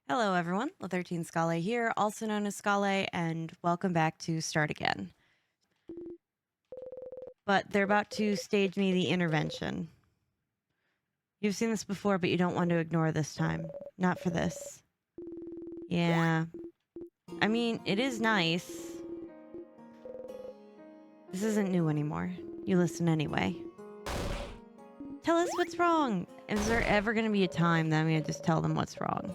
Hello, everyone. La13 Scale here, also known as Scale, and welcome back to Start Again. But they're about to stage me the intervention. You've seen this before, but you don't want to ignore this time. Not for this. Yeah. I mean, it is nice. This isn't new anymore. You listen anyway. Tell us what's wrong. Is there ever going to be a time that I'm going to just tell them what's wrong?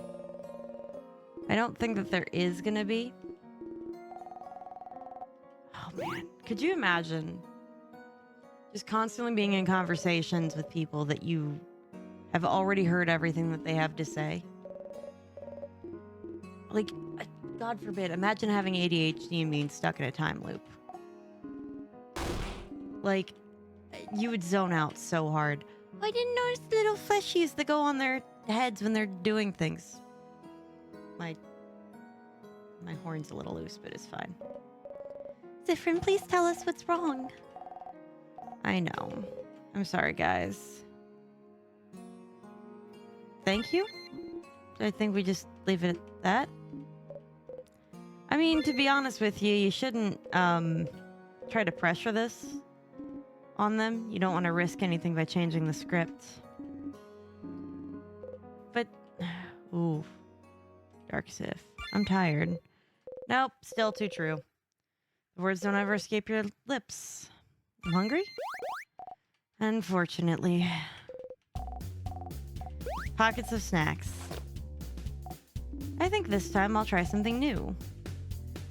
I don't think that there is going to be. Oh, man. Could you imagine just constantly being in conversations with people that you have already heard everything that they have to say? Like, God forbid, imagine having ADHD and being stuck in a time loop. Like, you would zone out so hard. I didn't notice the little fleshies that go on their heads when they're doing things. My horn's a little loose, but it's fine. Zifrin, please tell us what's wrong. I know. I'm sorry, guys. Thank you? I think we just leave it at that. I mean, to be honest with you, you shouldn't try to pressure this on them. You don't want to risk anything by changing the script. But, ooh, Dark Sif. I'm tired. Nope, still too true. The words don't ever escape your lips. I'm hungry? Unfortunately. Pockets of snacks. I think this time I'll try something new.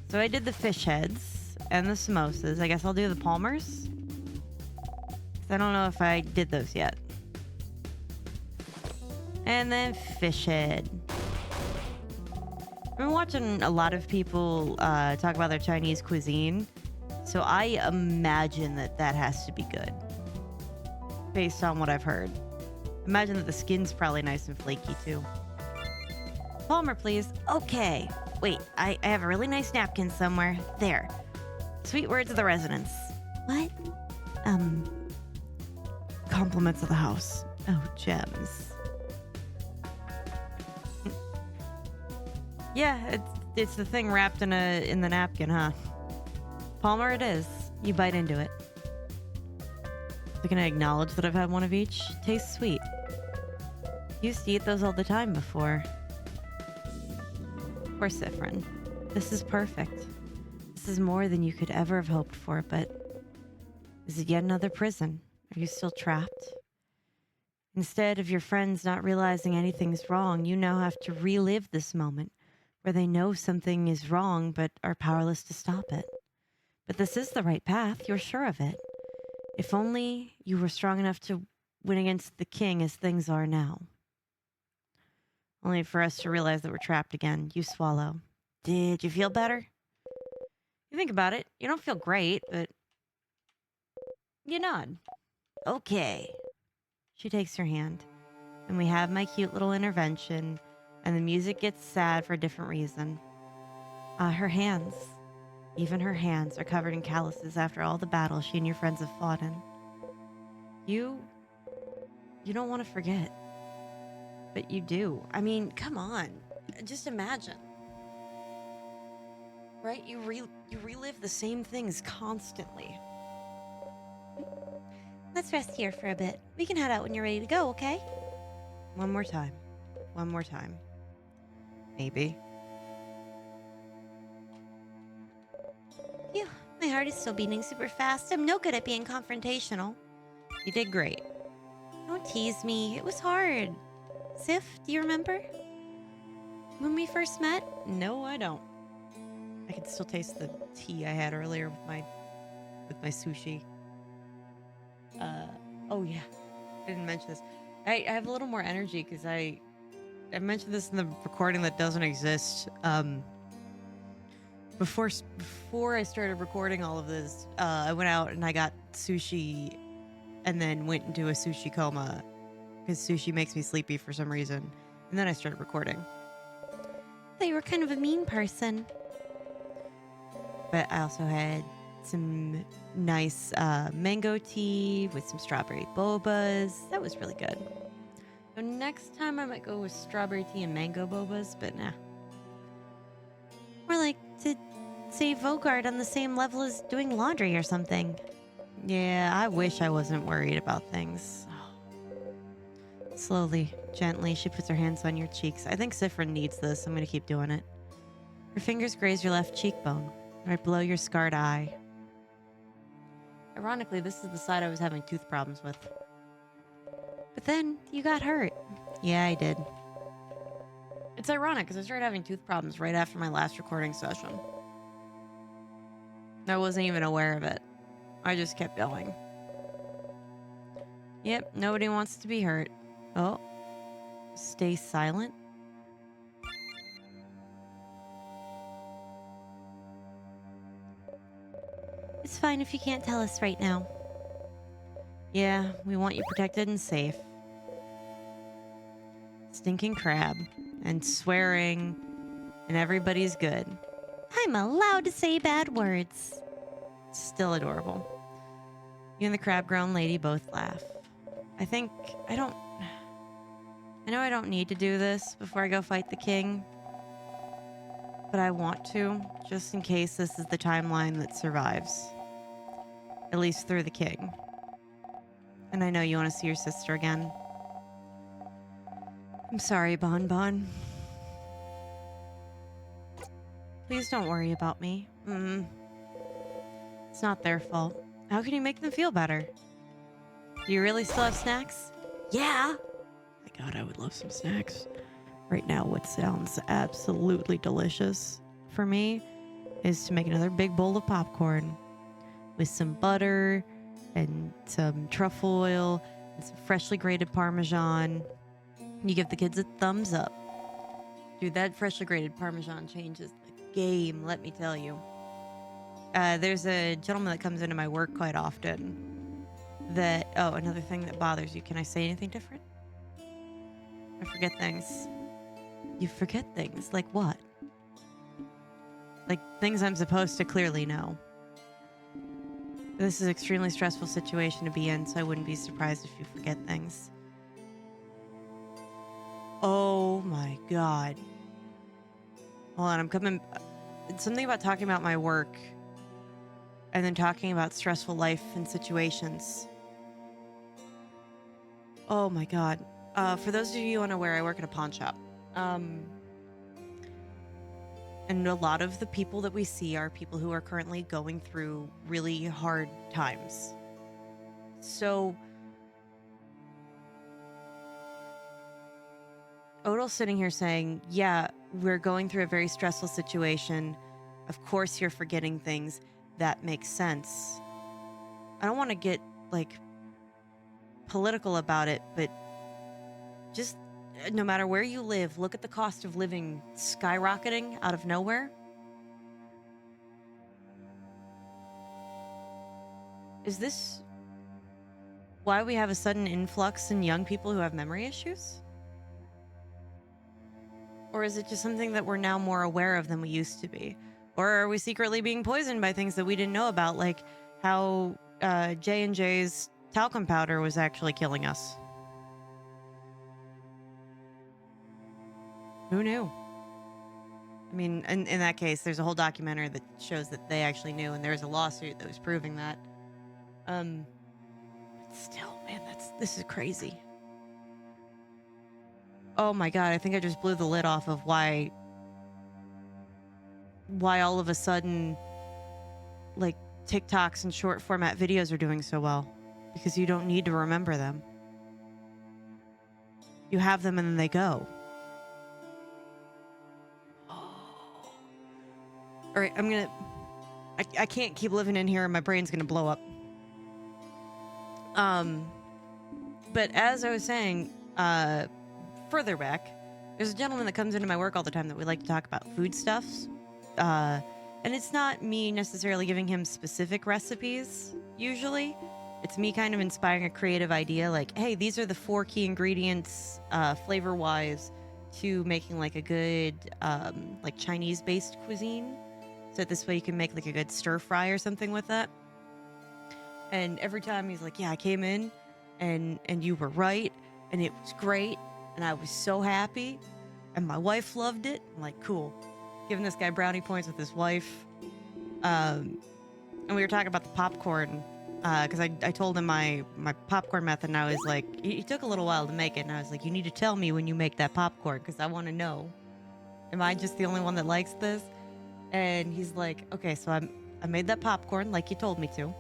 So I did the fish heads and the samosas. I guess I'll do the Palmers. I don't know if I did those yet. And then fish head. I've been watching a lot of people talk about their Chinese cuisine. So I imagine that has to be good. Based on what I've heard. Imagine that the skin's probably nice and flaky too. Palmer, please. Okay. Wait, I have a really nice napkin somewhere. There. Sweet words of the residents. What? Compliments of the house. Oh, gems. Yeah, it's the thing wrapped in the napkin, huh? Palmer it is. You bite into it. They're gonna acknowledge that I've had one of each. Tastes sweet. Used to eat those all the time before. Poor Sifrin. This is perfect. This is more than you could ever have hoped for, but is it yet another prison? Are you still trapped? Instead of your friends not realizing anything's wrong, you now have to relive this moment where they know something is wrong but are powerless to stop it. But this is the right path, you're sure of it. If only you were strong enough to win against the king as things are now. Only for us to realize that we're trapped again. You swallow. Did you feel better? You think about it, you don't feel great, but you nod. Okay. She takes her hand, and we have my cute little intervention, and the music gets sad for a different reason. Her hands, even her hands, are covered in calluses after all the battles she and your friends have fought in. You don't want to forget. But you do. I mean, come on. Just imagine. Right? You relive the same things constantly. Let's rest here for a bit. We can head out when you're ready to go, okay? One more time. One more time. Maybe. Phew, my heart is still beating super fast. I'm no good at being confrontational. You did great. Don't tease me. It was hard. Sif, do you remember? When we first met? No, I don't. I can still taste the tea I had earlier with my sushi. Oh yeah. I didn't mention this. I have a little more energy because I mentioned this in the recording that doesn't exist. Before I started recording all of this, I went out and I got sushi and then went into a sushi coma because sushi makes me sleepy for some reason. And then I started recording. I thought you were kind of a mean person. But I also had some nice mango tea with some strawberry bobas. That was really good. So next time I might go with strawberry tea and mango bobas, but nah. More like to say Vogard on the same level as doing laundry or something. Yeah, I wish I wasn't worried about things. Slowly, gently, she puts her hands on your cheeks. I think Sifrin needs this. I'm going to keep doing it. Her fingers graze your left cheekbone, right below your scarred eye. Ironically, this is the side I was having tooth problems with. But then, you got hurt. Yeah, I did. It's ironic, because I started having tooth problems right after my last recording session. I wasn't even aware of it. I just kept going. Yep, nobody wants to be hurt. Oh. Stay silent? It's fine if you can't tell us right now. Yeah, we want you protected and safe. Stinking crab. And swearing. And everybody's good. I'm allowed to say bad words. Still adorable. You and the crab-grown lady both laugh. I know I don't need to do this before I go fight the king. But I want to, just in case this is the timeline that survives. At least through the king. And I know you want to see your sister again. I'm sorry, Bon Bon. Please don't worry about me. It's not their fault. How can you make them feel better? Do you really still have snacks? Yeah! My God, I would love some snacks. Right now, what sounds absolutely delicious for me is to make another big bowl of popcorn with some butter and some truffle oil and some freshly grated Parmesan. You give the kids a thumbs up. Dude, that freshly grated Parmesan changes the game, let me tell you. There's a gentleman that comes into my work quite often that... Oh, another thing that bothers you. Can I say anything different? I forget things. You forget things? Like what? Like things I'm supposed to clearly know. This is an extremely stressful situation to be in, so I wouldn't be surprised if you forget things. Oh my God. Hold on, I'm coming... It's something about talking about my work and then talking about stressful life and situations. Oh my God. For those of you unaware, I work at a pawn shop. And a lot of the people that we see are people who are currently going through really hard times. So Odal's sitting here saying, yeah, we're going through a very stressful situation. Of course you're forgetting things. That makes sense. I don't want to get, like, political about it, but just no matter where you live, look at the cost of living skyrocketing out of nowhere. Is this why we have a sudden influx in young people who have memory issues? Or is it just something that we're now more aware of than we used to be? Or are we secretly being poisoned by things that we didn't know about, like how J&J's talcum powder was actually killing us? Who knew? I mean, in that case, there's a whole documentary that shows that they actually knew, and there's a lawsuit that was proving that. Still, man, this is crazy. Oh my God, I think I just blew the lid off of why all of a sudden, like, TikToks and short format videos are doing so well. Because you don't need to remember them. You have them and then they go. Oh. All right, I can't keep living in here and my brain's gonna blow up. But as I was saying, further back, there's a gentleman that comes into my work all the time that we like to talk about foodstuffs. And it's not me necessarily giving him specific recipes, usually. It's me kind of inspiring a creative idea, like, hey, these are the 4 key ingredients, flavor-wise, to making, like, a good, like, Chinese-based cuisine. So this way you can make, like, a good stir-fry or something with that. And every time he's like, yeah, I came in, and you were right, and it was great, And I was so happy. And my wife loved it. I'm like, cool. Giving this guy brownie points with his wife. And we were talking about the popcorn. Because I told him my popcorn method. And I was like, he took a little while to make it. And I was like, you need to tell me when you make that popcorn. Because I want to know. Am I just the only one that likes this? And he's like, okay, so I made that popcorn like you told me to.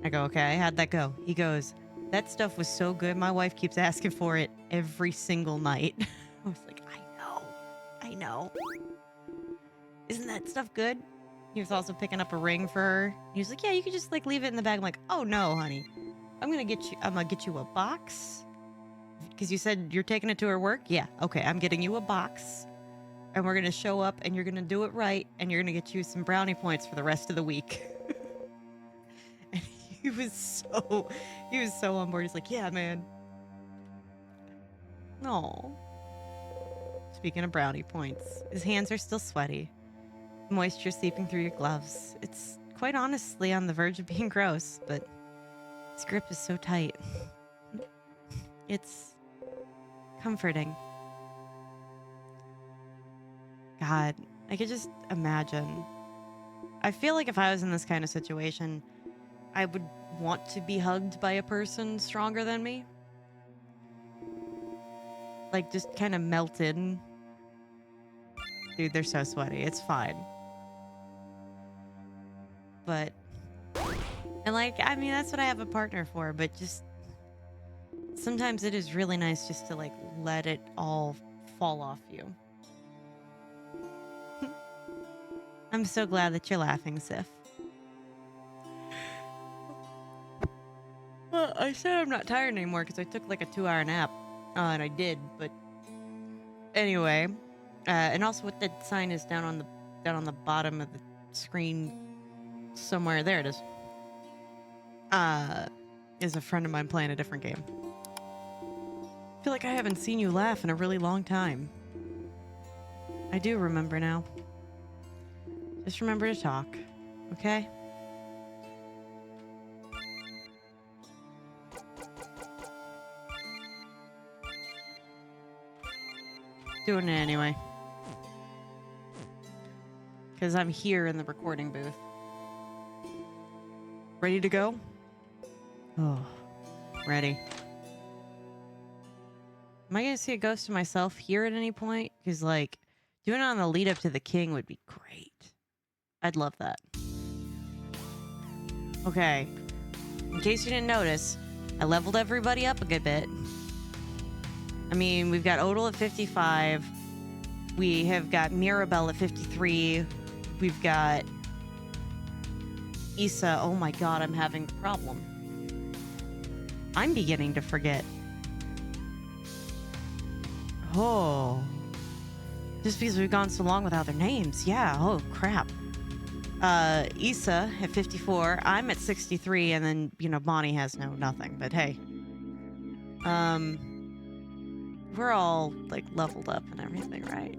I go, okay, how'd that go? He goes, that stuff was so good. My wife keeps asking for it every single night. I was like, I know. Isn't that stuff good? He was also picking up a ring for her. He was like, yeah, you could just like leave it in the bag. I'm like, oh no, honey. I'm gonna get you a box. Because you said you're taking it to her work? Yeah, okay, I'm getting you a box. And we're gonna show up and you're gonna do it right. And you're gonna get you some brownie points for the rest of the week. And he was so on board. He's like, yeah, man. No. Speaking of brownie points, his hands are still sweaty. Moisture seeping through your gloves. It's quite honestly on the verge of being gross, but his grip is so tight. It's comforting. God, I could just imagine. I feel like if I was in this kind of situation, I would want to be hugged by a person stronger than me. Like, just kind of melt in. Dude, they're so sweaty. It's fine. But, and like, I mean, that's what I have a partner for, but just, sometimes it is really nice just to like let it all fall off you. I'm so glad that you're laughing, Sif. Well, I said I'm not tired anymore because I took like a 2-hour nap. And I did, but anyway. And also what that sign is down on the bottom of the screen somewhere. There it is. Is a friend of mine playing a different game. I feel like I haven't seen you laugh in a really long time. I do remember now. Just remember to talk, okay? Doing it anyway. Because I'm here in the recording booth. Ready to go? Oh, ready. Am I going to see a ghost of myself here at any point? Because, like, doing it on the lead up to the king would be great. I'd love that. Okay. In case you didn't notice, I leveled everybody up a good bit. I mean, we've got Odal at 55. We have got Mirabelle at 53. We've got Issa. Oh my god, I'm having a problem. I'm beginning to forget. Oh. Just because we've gone so long without their names. Yeah, oh crap. Issa at 54. I'm at 63, and then, you know, Bonnie has nothing, but hey. We're all, like, leveled up and everything, right?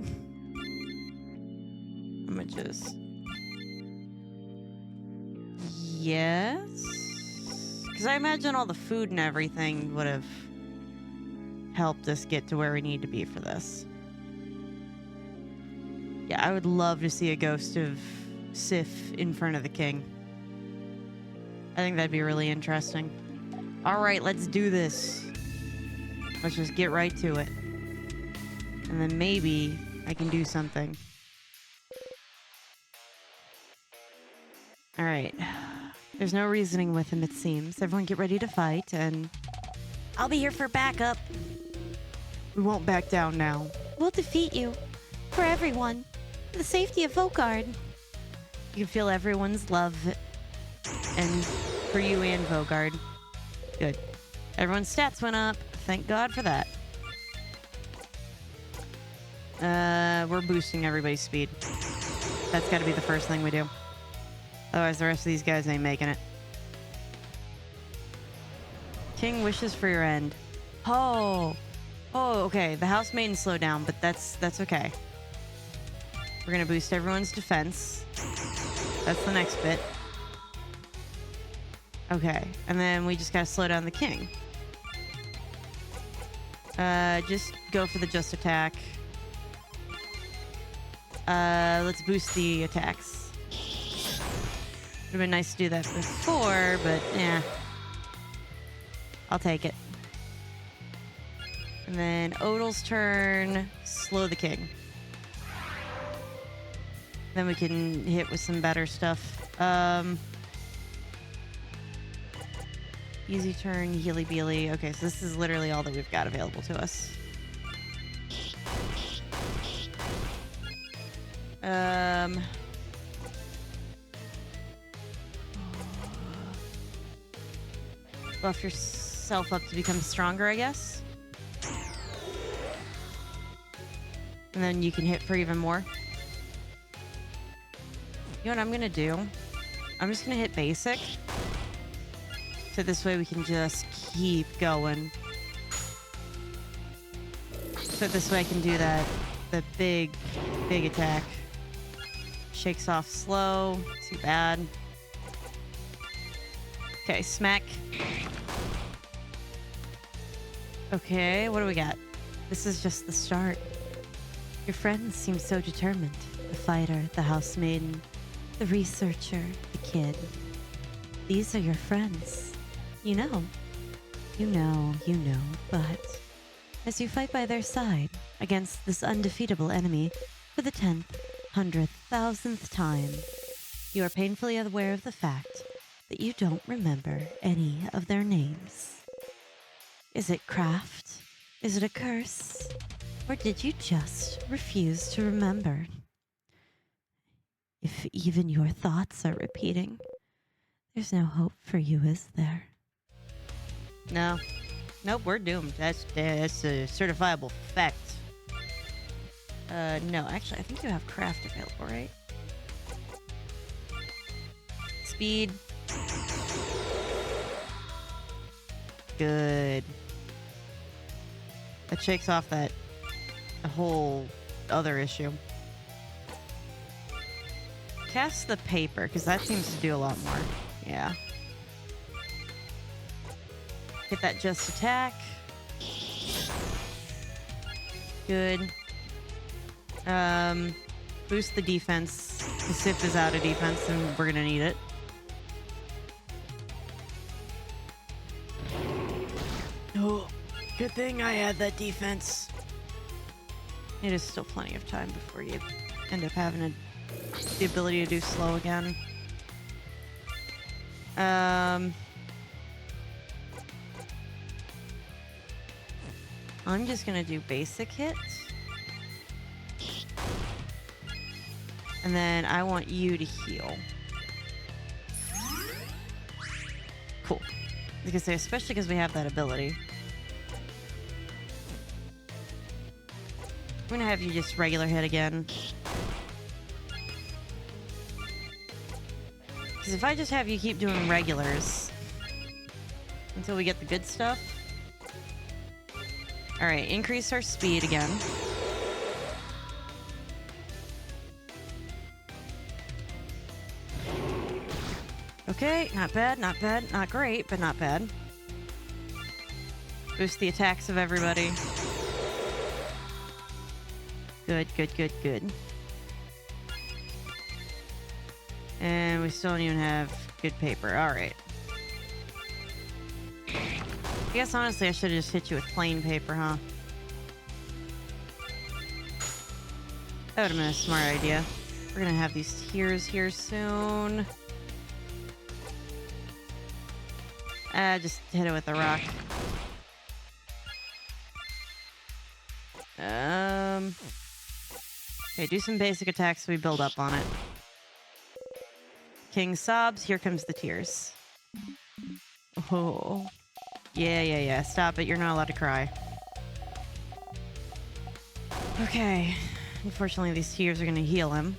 I'm gonna just... Yes? Because I imagine all the food and everything would have helped us get to where we need to be for this. Yeah, I would love to see a ghost of Sif in front of the king. I think that'd be really interesting. Alright, let's do this. Let's just get right to it. And then maybe I can do something. Alright. There's no reasoning with him, it seems. Everyone get ready to fight, and I'll be here for backup. We won't back down now. We'll defeat you. For everyone. For the safety of Vogard. You can feel everyone's love. And for you and Vogard. Good. Everyone's stats went up. Thank God for that. We're boosting everybody's speed. That's got to be the first thing we do. Otherwise, the rest of these guys ain't making it. King wishes for your end. Oh. Oh, okay. The housemaidens slow down, but that's okay. We're gonna boost everyone's defense. That's the next bit. Okay. And then we just gotta slow down the king. Just go for the just attack. Let's boost the attacks. Would have been nice to do that before, but yeah. I'll take it. And then Odal's turn. Slow the king. Then we can hit with some better stuff. Easy turn, healy beely. Okay, so this is literally all that we've got available to us. Buff yourself up to become stronger, I guess. And then you can hit for even more. You know what I'm gonna do? I'm just gonna hit basic. So this way we can just keep going. So this way I can do that, the big attack. Shakes off slow, too bad. Okay, smack. Okay, what do we got? This is just the start. Your friends seem so determined. The fighter, the housemaiden, the researcher, the kid. These are your friends. You know, but as you fight by their side against this undefeatable enemy for the 10th, 100th, 1000th time, you are painfully aware of the fact that you don't remember any of their names. Is it craft? Is it a curse? Or did you just refuse to remember? If even your thoughts are repeating, there's no hope for you, is there? No. Nope, we're doomed. That's a certifiable fact. No, actually, I think you have craft available, right? Speed. Good. That shakes off that whole other issue. Cast the paper, because that seems to do a lot more. Yeah. Hit that just attack. Good. Boost the defense. The Sif is out of defense and we're gonna need it. Oh, good thing I had that defense. It is still plenty of time before you end up having the ability to do slow again. I'm just gonna do basic hit. And then I want you to heal. Cool. I was gonna say, especially because we have that ability. I'm gonna have you just regular hit again. Because if I just have you keep doing regulars until we get the good stuff. Alright, increase our speed again. Okay, not bad, not bad, not great, but not bad. Boost the attacks of everybody. Good, good, good, good. And we still don't even have good paper. Alright. I guess honestly I should have just hit you with plain paper, huh? That would have been a smart idea. We're gonna have these tiers here soon. Just hit it with a rock. Okay, do some basic attacks so we build up on it. King sobs, here comes the tears. Oh. Yeah. Stop it, you're not allowed to cry. Okay. Unfortunately, these tears are gonna heal him.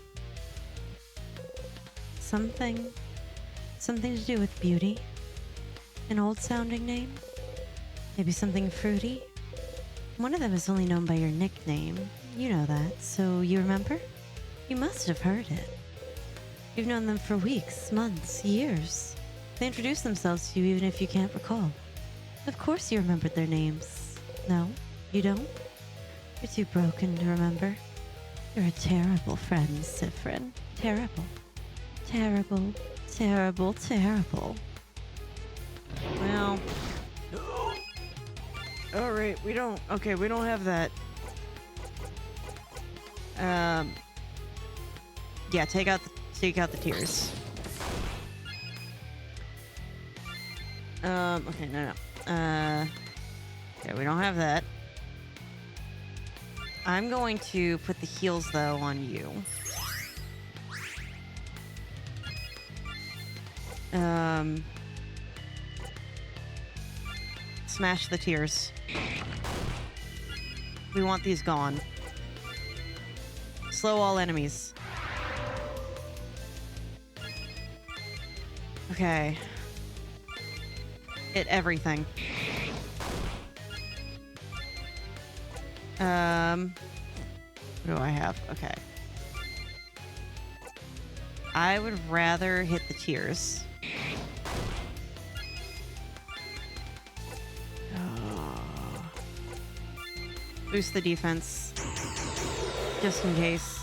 Something to do with beauty? An old-sounding name? Maybe something fruity? One of them is only known by your nickname. You know that, so you remember? You must have heard it. You've known them for weeks, months, years. They introduce themselves to you even if you can't recall. Of course you remembered their names. No? You don't? You're too broken to remember. You're a terrible friend, Sifrin. Terrible. Terrible, terrible, terrible. Well. Alright, we don't have that. Yeah, take out the tears. Okay, no. Yeah, we don't have that. I'm going to put the heals, though, on you. Smash the tears. We want these gone. Slow all enemies. Okay. Hit everything. What do I have? Okay. I would rather hit the tears. Boost the defense. Just in case.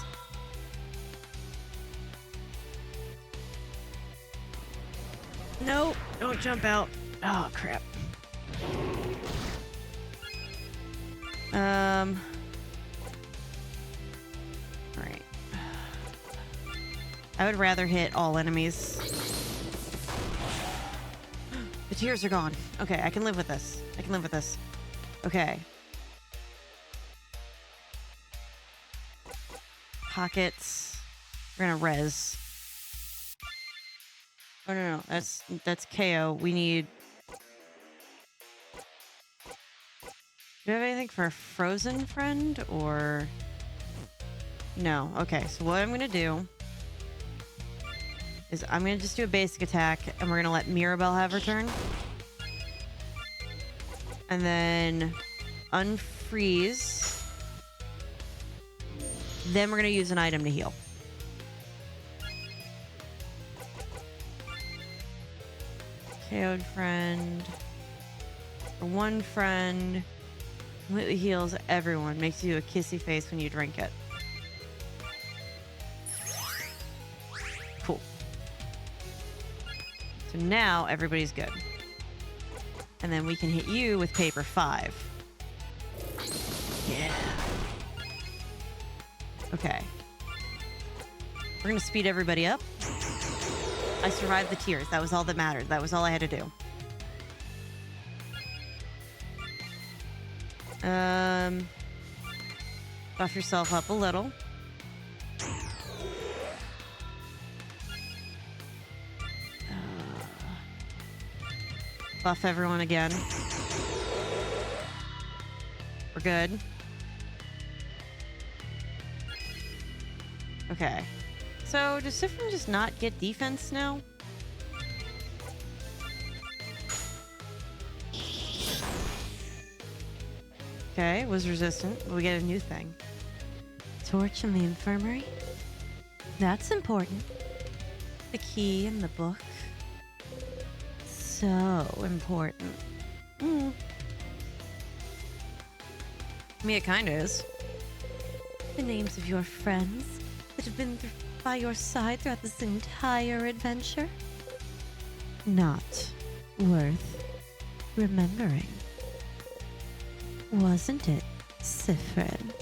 No, don't jump out. Oh, crap. Alright. I would rather hit all enemies. The tears are gone. Okay, I can live with this. Okay. Pockets. We're gonna res. Oh, no. That's KO. We need... Do you have anything for a frozen friend, or... No. Okay, so what I'm gonna do is I'm gonna just do a basic attack, and we're gonna let Mirabelle have her turn. And then unfreeze. Then we're gonna use an item to heal. KO'd friend. One friend. Completely heals everyone. Makes you a kissy face when you drink it. Cool. So now everybody's good. And then we can hit you with paper 5. Yeah. Okay. We're gonna speed everybody up. I survived the tears. That was all that mattered. That was all I had to do. Buff yourself up a little. Buff everyone again. We're good. Okay. So, does Sifrin just not get defense now? Okay, was resistant, but we get a new thing. Torch in the infirmary? That's important. The key in the book. So important. I mean, it kinda is. The names of your friends that have been by your side throughout this entire adventure? Not worth remembering. Wasn't it, Sifrin?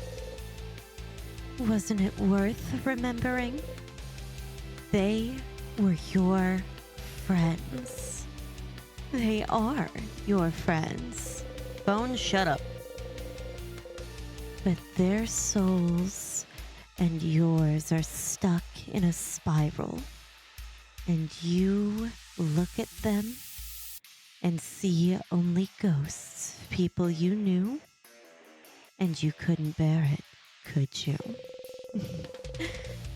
Wasn't it worth remembering? They were your friends. They are your friends. Bones, shut up. But their souls and yours are stuck in a spiral. And you look at them and see only ghosts, people you knew, and you couldn't bear it, could you?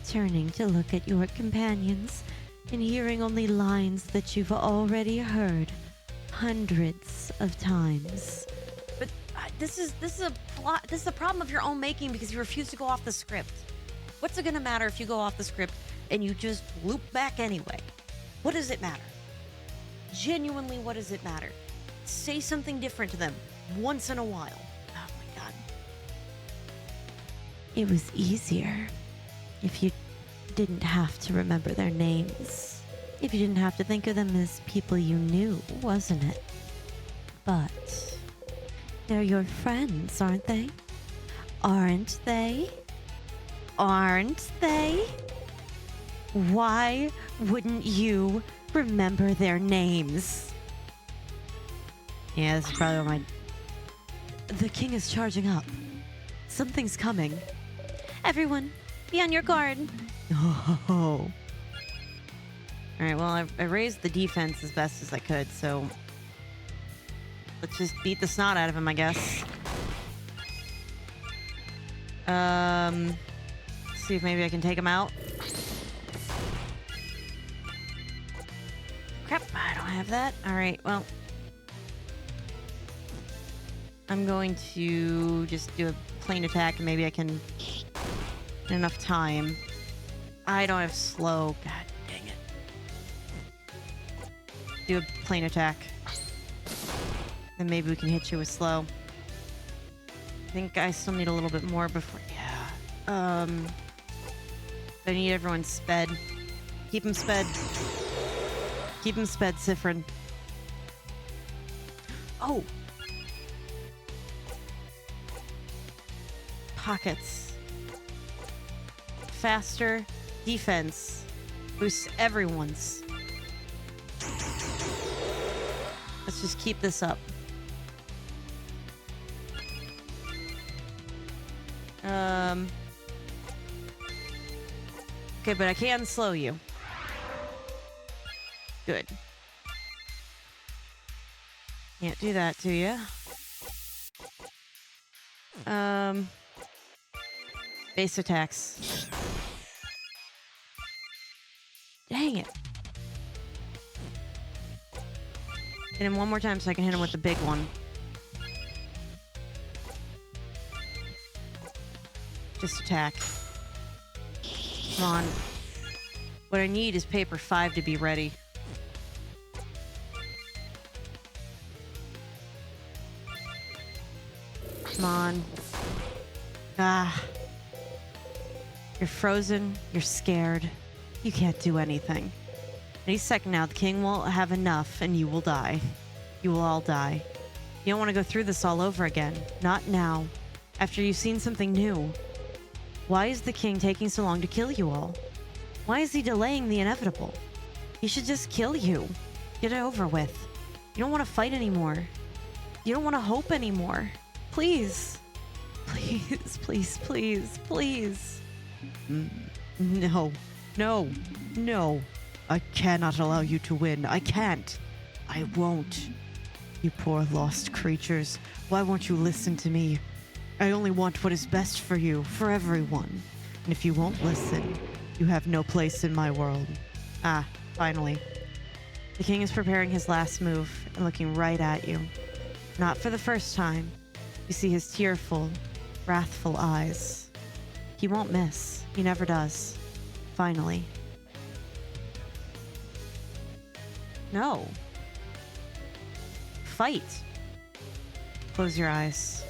Turning to look at your companions and hearing only lines that you've already heard hundreds of times. But this is a plot. This is a problem of your own making because you refuse to go off the script. What's it gonna matter if you go off the script and you just loop back anyway? What does it matter? Genuinely, what does it matter? Say something different to them once in a while. Oh my It was easier if you didn't have to remember their names. If you didn't have to think of them as people you knew, wasn't it? But they're your friends, aren't they? Aren't they? Aren't they? Why wouldn't you remember their names? Yeah, this is probably what my... The king is charging up. Something's coming. Everyone, be on your guard. Oh. Alright, well, I raised the defense as best as I could, so... Let's just beat the snot out of him, I guess. See if maybe I can take him out. Crap, I don't have that. Alright, well... I'm going to just do a plain attack and maybe I can... in enough time. I don't have slow. God dang it. Do a plain attack. Then maybe we can hit you with slow. I think I still need a little bit more before... Yeah. I need everyone sped. Keep him sped. Keep him sped, Sifrin. Oh! Pockets. Faster defense. Boosts everyone's. Let's just keep this up. Okay, but I can slow you. Good. Can't do that to you. Base attacks. Dang it. Hit him one more time so I can hit him with the big one. Just attack. Come on. What I need is paper 5 to be ready. Come on. Ah. You're frozen. You're scared. You can't do anything. Any second now, the king will have enough and you will die. You will all die. You don't want to go through this all over again. Not now. After you've seen something new. Why is the king taking so long to kill you all? Why is he delaying the inevitable? He should just kill you. Get it over with. You don't want to fight anymore. You don't want to hope anymore. Please. Please, please, please, please. No. No. No. I cannot allow you to win. I can't. I won't. You poor lost creatures. Why won't you listen to me? I only want what is best for you, for everyone. And if you won't listen, you have no place in my world. Ah, finally. The king is preparing his last move and looking right at you. Not for the first time. You see his tearful, wrathful eyes. He won't miss. He never does. Finally. No. Fight. Close your eyes.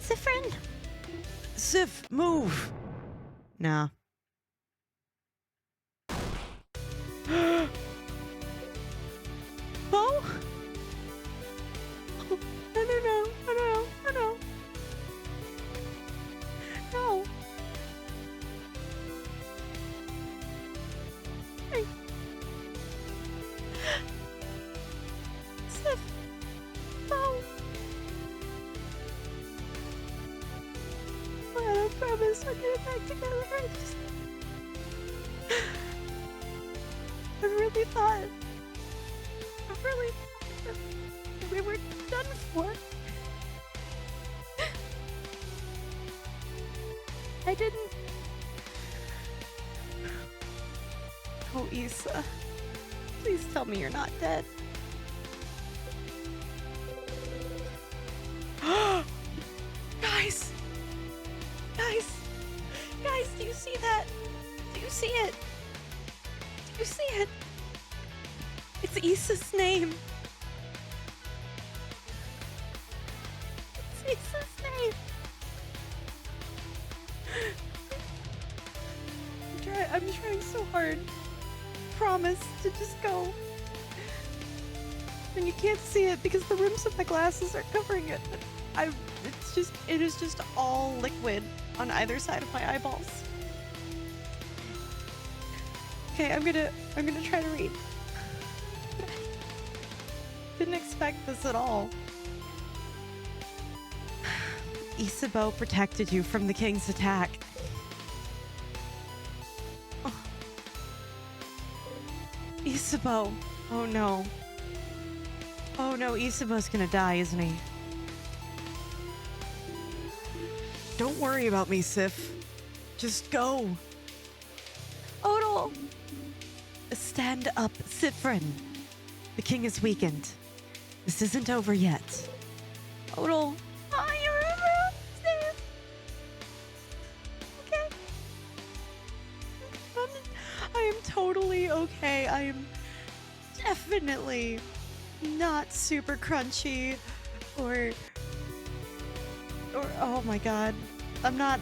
Sifrin! Sif, move! Nah. Oh? Oh, no, no, no, no, no, no, no. No. Hey. Sif. No. I promise I'll get it back together. I really thought that we were done for. I didn't. Oh, Issa. Please tell me you're not dead. Guys! Guys, do you see that? Do you see it? Do you see it? It's Issa's name. It's Issa's name. I'm trying so hard. Promise to just go. And you can't see it because the rims of my glasses are covering it. But it is just all liquid on either side of my eyeballs. Okay, I'm gonna try to read. Didn't expect this at all. Isabeau protected you from the king's attack. Oh. Isabeau. Oh no. Oh no, Isabeau's gonna die, isn't he? Don't worry about me, Sif. Just go. Odal! Stand up, Sifrin. The king is weakened. This isn't over yet. Odal. Oh, you're Sif. Okay. I am totally okay. I am definitely not super crunchy or oh my god. I'm not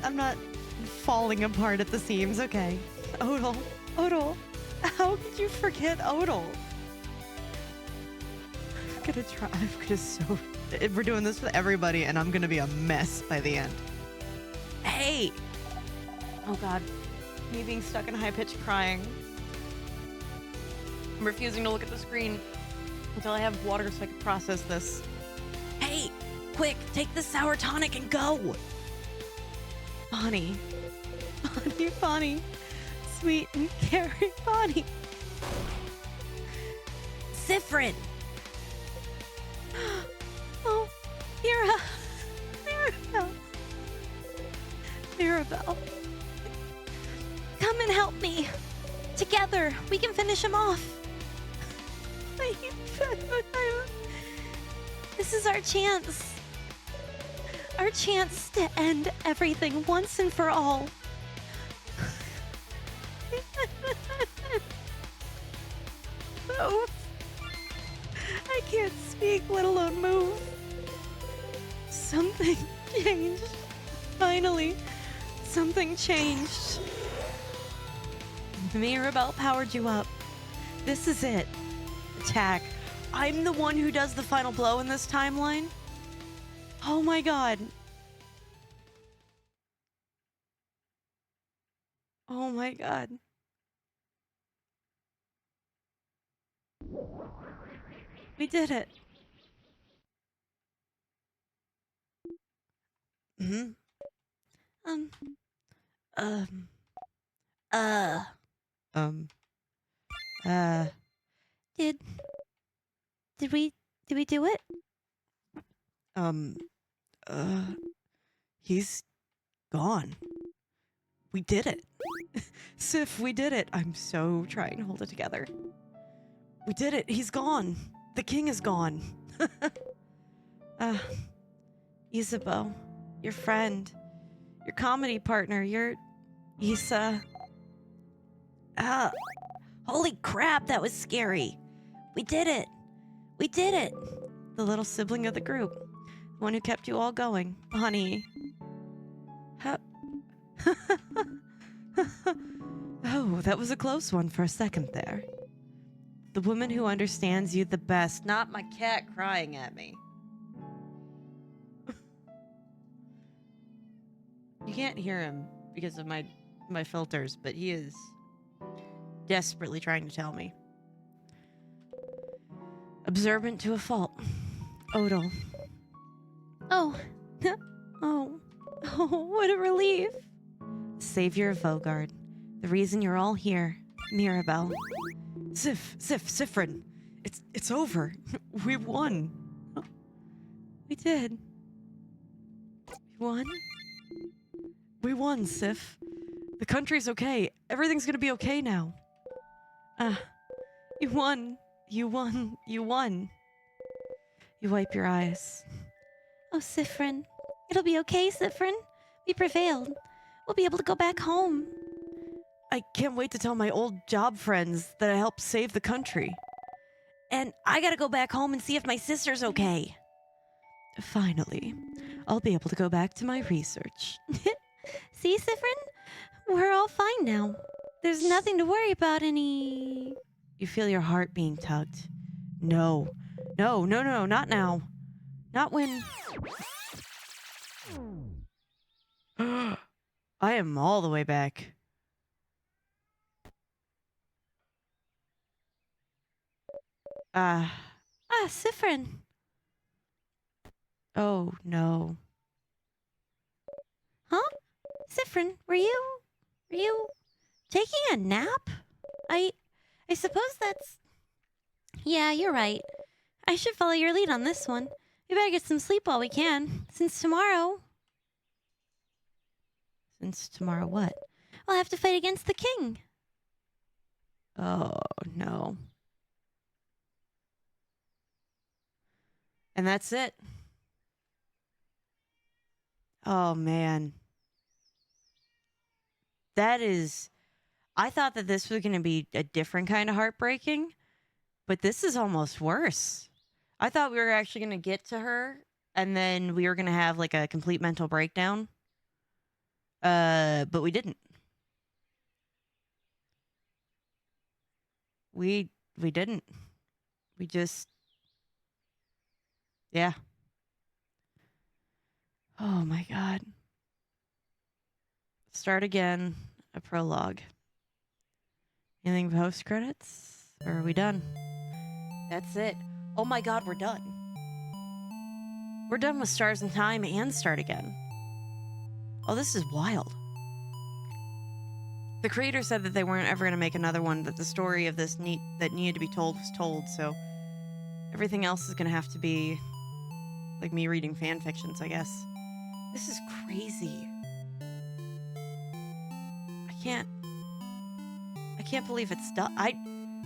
falling apart at the seams. Okay. Odal. How could you forget Odal? We're doing this with everybody and I'm gonna be a mess by the end. Hey! Oh god. Me being stuck in high-pitched crying. I'm refusing to look at the screen until I have water so I can process this. Hey! Quick! Take the sour tonic and go! Bonnie. Sweet and caring Bonnie. Sifrin! Oh, Mirabelle. Come and help me. Together, we can finish him off. This is our chance. Our chance to end everything once and for all. Oh, I can't speak, let alone move. Something changed. Finally, something changed. Mirabelle powered you up. This is it. Attack. I'm the one who does the final blow in this timeline. Oh my god. Oh my god. We did it. Hmm. Um. Um. Uh. Um. Uh. Did we do it? He's gone. We did it. Sif, we did it. I'm so trying to hold it together. We did it. He's gone. The king is gone. Isabeau, your friend, your comedy partner, your Isa. Holy crap, that was scary. We did it. We did it. The little sibling of the group. The one who kept you all going. Honey. Oh, that was a close one for a second there. The woman who understands you the best. Not my cat crying at me. You can't hear him because of my filters, but he is desperately trying to tell me. Observant to a fault. Odal. Oh. Oh, what a relief. Savior of Vogard. The reason you're all here. Mirabelle. Sifrin. It's over. We won. We did. We won? We won, Sif. The country's okay. Everything's gonna be okay now. You won. You won. You won. You wipe your eyes. Oh, Sifrin. It'll be okay, Sifrin. We prevailed. We'll be able to go back home. I can't wait to tell my old job friends that I helped save the country. And I gotta go back home and see if my sister's okay. Finally, I'll be able to go back to my research. See, Sifrin? We're all fine now. There's nothing to worry about any. You feel your heart being tugged. No. No, no, no, not now. Not when. I am all the way back. Sifrin. Oh, no. Huh? Sifrin, were you taking a nap? I suppose that's... Yeah, you're right. I should follow your lead on this one. We better get some sleep while we can, since tomorrow... Since tomorrow what? We'll have to fight against the king. Oh, no. And that's it. Oh, man. That is... I thought that this was going to be a different kind of heartbreaking, but this is almost worse. I thought we were actually going to get to her, and then we were going to have like a complete mental breakdown. But we didn't. We didn't. We just... Yeah. Oh my god. Start again. A prologue. Anything post credits? Or are we done? That's it. Oh my god, we're done. We're done with Stars in Time and Start Again. Oh, this is wild. The creator said that they weren't ever going to make another one, that the story of this that needed to be told was told, so everything else is going to have to be like me reading fan fictions, I guess. This is crazy. I can't believe it's done. I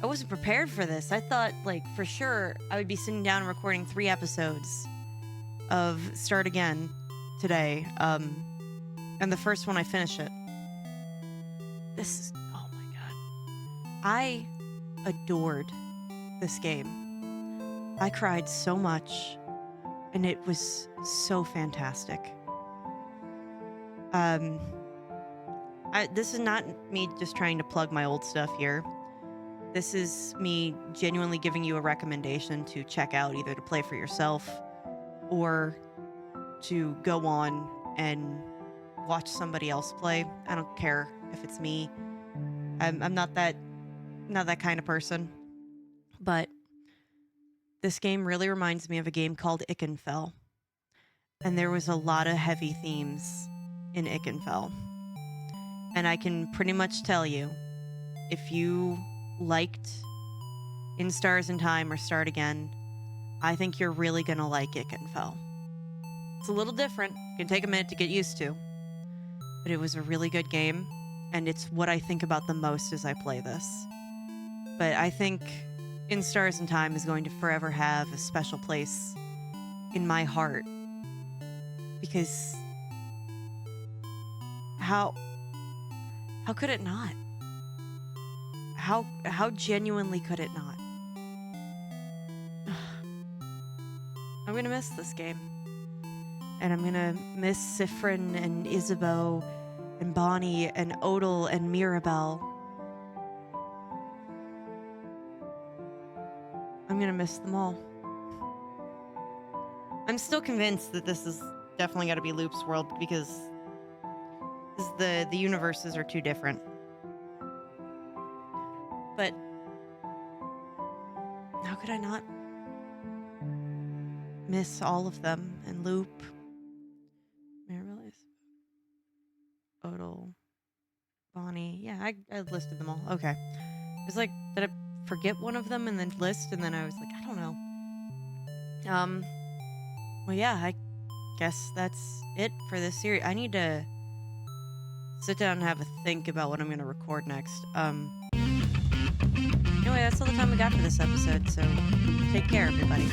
wasn't prepared for this. I thought, like, for sure I would be sitting down and recording 3 episodes of Start Again today. And the first one I finish it. This is, oh my god. I adored this game. I cried so much, and it was so fantastic. This is not me just trying to plug my old stuff here. This is me genuinely giving you a recommendation to check out, either to play for yourself or to go on and watch somebody else play. I don't care if it's me. I'm not that kind of person. But this game really reminds me of a game called Ikenfell. And there was a lot of heavy themes in Ikenfell. And I can pretty much tell you, if you liked In Stars in Time or Start Again, I think you're really going to like Ikenfell. It's a little different. It can take a minute to get used to. But it was a really good game, and it's what I think about the most as I play this. But I think In Stars in Time is going to forever have a special place in my heart. Because how could it not? How genuinely could it not? I'm gonna miss this game. And I'm gonna miss Sifrin and Isabeau and Bonnie and Odal and Mirabelle. I'm gonna miss them all. I'm still convinced that this is definitely gotta be Loop's world because the universes are too different. But how could I not miss all of them? And Loop, Mirabelle, Odal, Bonnie. Yeah, I listed them all. Okay. It was like, did I forget one of them and then list? And then I was like, I don't know. Well, yeah, I guess that's it for this series. I need to sit down and have a think about what I'm going to record next. Anyway, that's all the time we got for this episode, so take care, everybody.